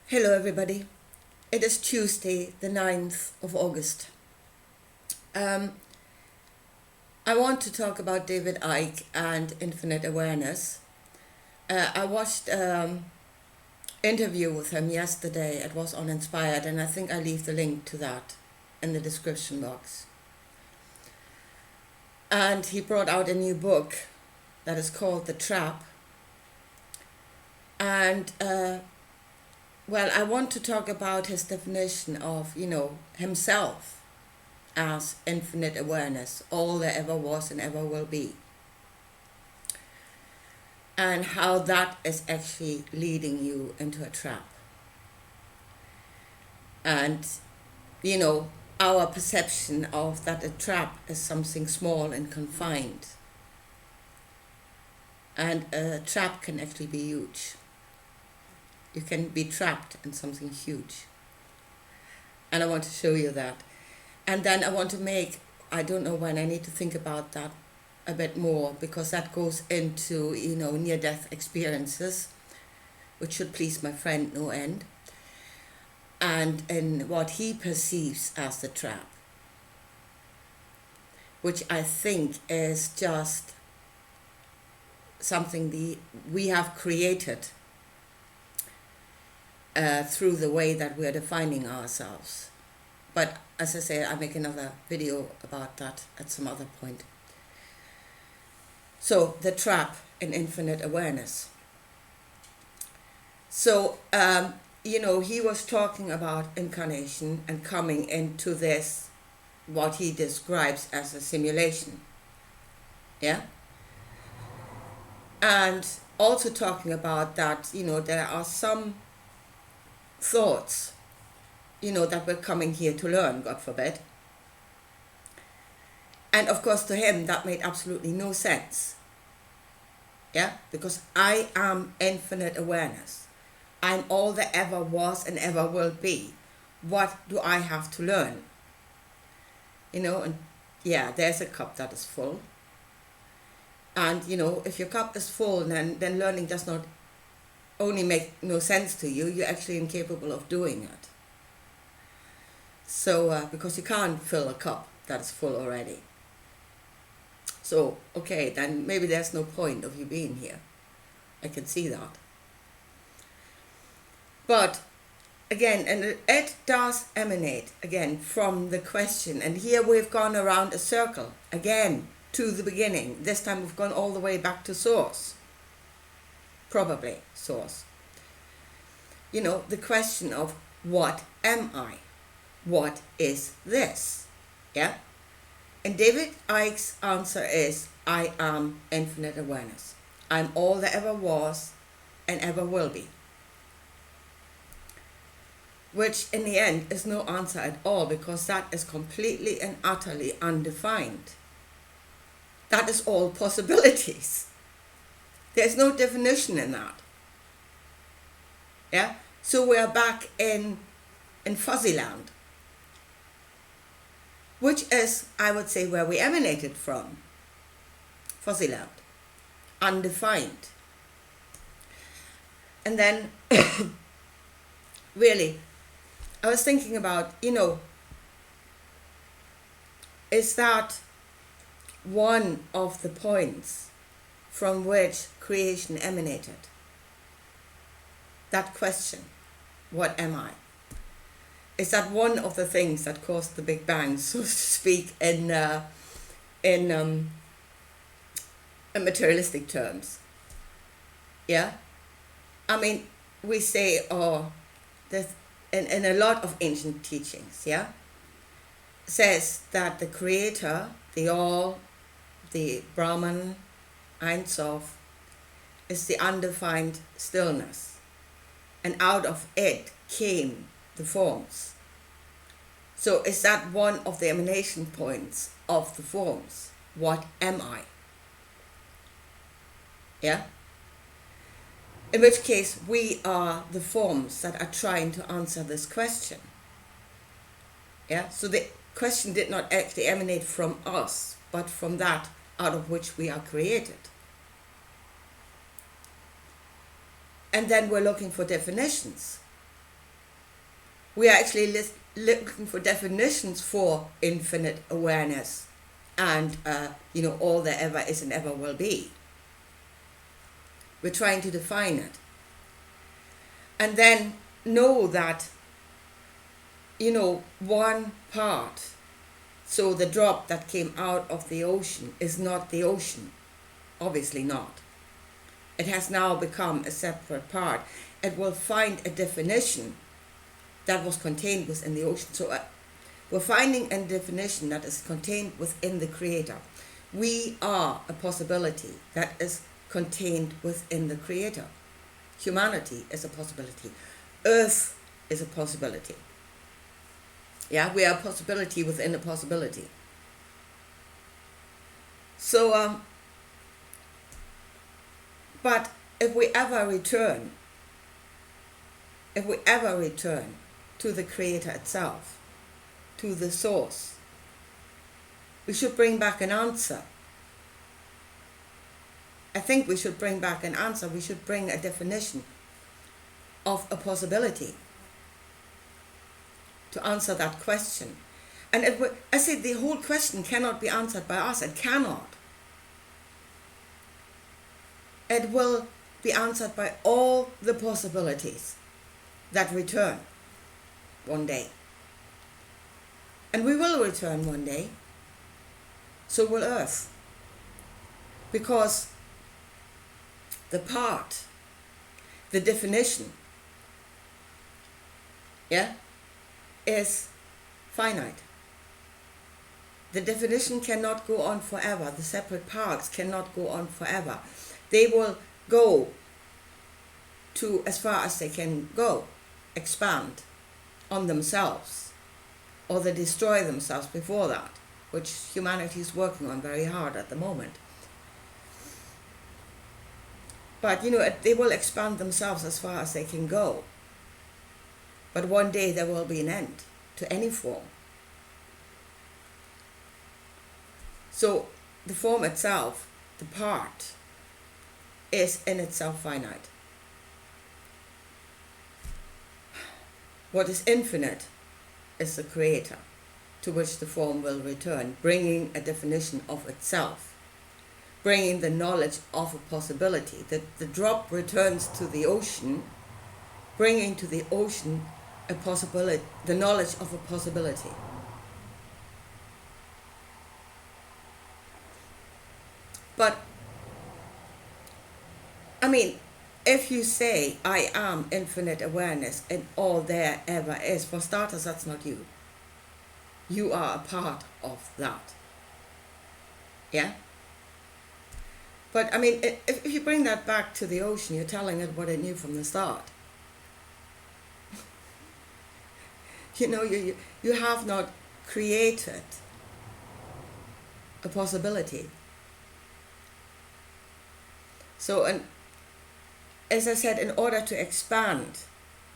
Hello everybody. It is Tuesday, the 9th of August. Um, I want to talk about David Icke and infinite awareness. I watched interview with him yesterday. It was on Inspired, and I think I leave the link to that in the description box. And he brought out a new book that is called The Trap. And well, I want to talk about his definition of, himself as infinite awareness, all there ever was and ever will be. And how that is actually leading you into a trap. And, our perception of that a trap is something small and confined. And a trap can actually be huge. You can be trapped in something huge. And I want to show you that. And then I want to make, I don't know when, I need to think about that a bit more, because that goes into, near-death experiences, which should please my friend no end, and in what he perceives as the trap, which I think is just something we have created through the way that we are defining ourselves. But as I say, I'll make another video about that at some other point. So, the trap in infinite awareness. So, he was talking about incarnation and coming into this, what he describes as a simulation. Yeah? And also talking about that, there are some thoughts, that we're coming here to learn, God forbid. And of course, to him, that made absolutely no sense. Yeah? Because I am infinite awareness. I'm all there ever was and ever will be. What do I have to learn? And yeah, there's a cup that is full. And, if your cup is full, then learning does not only make no sense to you, you're actually incapable of doing it. So, because you can't fill a cup that is full already. So, okay, then maybe there's no point of you being here. I can see that. But, again, and it does emanate, again, from the question. And here we've gone around a circle, again, to the beginning. This time we've gone all the way back to source. Probably source. The question of what am I? What is this? Yeah? And David Icke's answer is, I am infinite awareness. I'm all there ever was and ever will be. Which in the end is no answer at all, because that is completely and utterly undefined. That is all possibilities. There's no definition in that. Yeah? So we are back in fuzzy land, which is, I would say, where we emanated from. Fuzzy land. Undefined. And then, really, I was thinking about, is that one of the points from which creation emanated? That question, what am I? Is that one of the things that caused the Big Bang, so to speak, in materialistic terms? Yeah? I mean, we say, there's, in a lot of ancient teachings, yeah, says that the Creator, the All, the Brahman, Ein Sof, is the undefined stillness. And out of it came the forms. So is that one of the emanation points of the forms? What am I? Yeah? In which case, we are the forms that are trying to answer this question. Yeah? So the question did not actually emanate from us, but from that out of which we are created. And then we're looking for definitions. We are actually looking for definitions for infinite awareness and, all there ever is and ever will be. We're trying to define it. And then know that, one part, so the drop that came out of the ocean is not the ocean. Obviously not. It has now become a separate part. It will find a definition that was contained within the ocean. So we're finding a definition that is contained within the Creator. We are a possibility that is contained within the Creator. Humanity is a possibility. Earth is a possibility. Yeah, we are a possibility within a possibility. So, but if we ever return to the Creator itself, to the source, we should bring back an answer. I think we should bring back an answer. We should bring a definition of a possibility to answer that question. And I said the whole question cannot be answered by us. It cannot. It will be answered by all the possibilities that return one day. And we will return one day. So will Earth. Because the part, the definition, is finite. The definition cannot go on forever. The separate parts cannot go on forever. They will go to as far as they can go, expand on themselves, or they destroy themselves before that, which humanity is working on very hard at the moment. But they will expand themselves as far as they can go. But one day there will be an end to any form. So the form itself, the part, is in itself finite. What is infinite is the Creator, to which the form will return, bringing a definition of itself, bringing the knowledge of a possibility. The drop returns to the ocean, bringing to the ocean a possibility, the knowledge of a possibility. But, if you say, I am infinite awareness and all there ever is, for starters, that's not you. You are a part of that. Yeah? But, if you bring that back to the ocean, you're telling it what it knew from the start. You have not created a possibility. So, and as I said, in order to expand,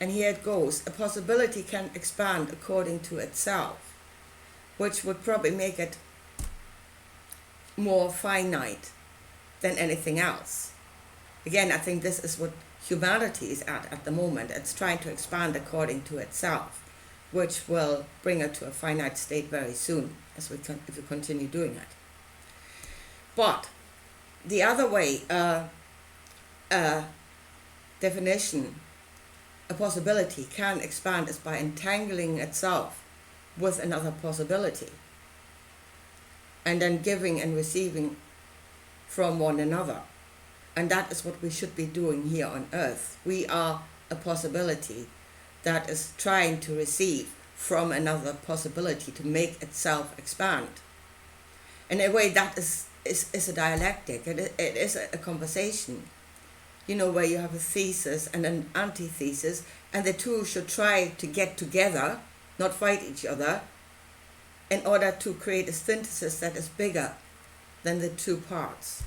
and here it goes, a possibility can expand according to itself, which would probably make it more finite than anything else. Again, I think this is what humanity is at the moment. It's trying to expand according to itself, which will bring it to a finite state very soon, if we continue doing it. But the other way, definition, a possibility can expand is by entangling itself with another possibility, and then giving and receiving from one another. And that is what we should be doing here on Earth. We are a possibility that is trying to receive from another possibility to make itself expand. In a way, that is a dialectic. It is a conversation, where you have a thesis and an antithesis, and the two should try to get together, not fight each other, in order to create a synthesis that is bigger than the two parts.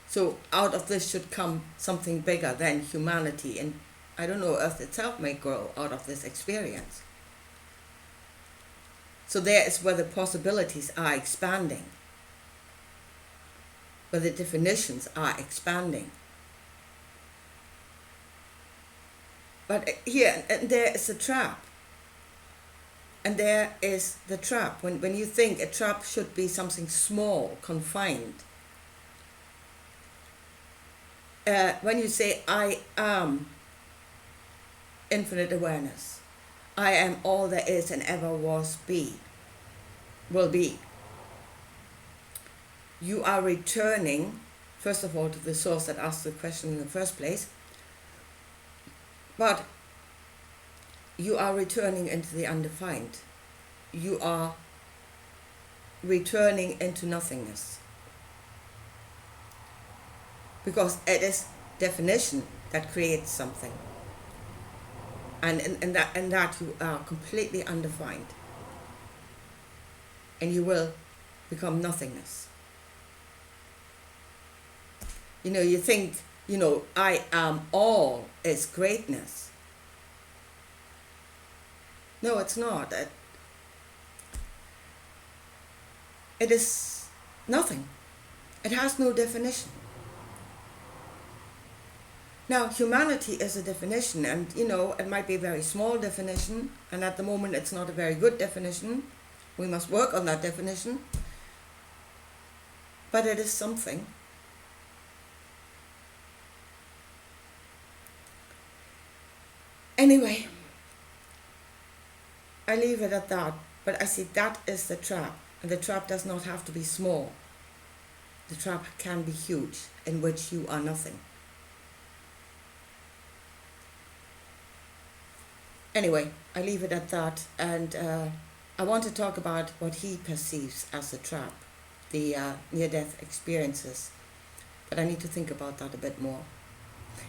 So out of this should come something bigger than humanity, and Earth itself may grow out of this experience. So there is where the possibilities are expanding, where the definitions are expanding. But here, and there is a trap. And there is the trap. When you think a trap should be something small, confined, when you say, I am infinite awareness, I am all there is and ever will be, you are returning, first of all, to the source that asked the question in the first place, but you are returning into the undefined. You are returning into nothingness. Because it is definition that creates something. And in that you are completely undefined. And you will become nothingness. You think, I am all is greatness. No, it's not. It is nothing. It has no definition. Now, humanity is a definition, and it might be a very small definition, and at the moment it's not a very good definition. We must work on that definition. But it is something. Anyway, I leave it at that, but I see that is the trap, and the trap does not have to be small. The trap can be huge, in which you are nothing. Anyway, I leave it at that, and I want to talk about what he perceives as a trap, the near-death experiences, but I need to think about that a bit more.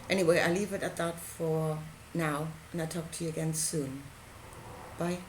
Anyway, I leave it at that for now, and I'll talk to you again soon. Bye.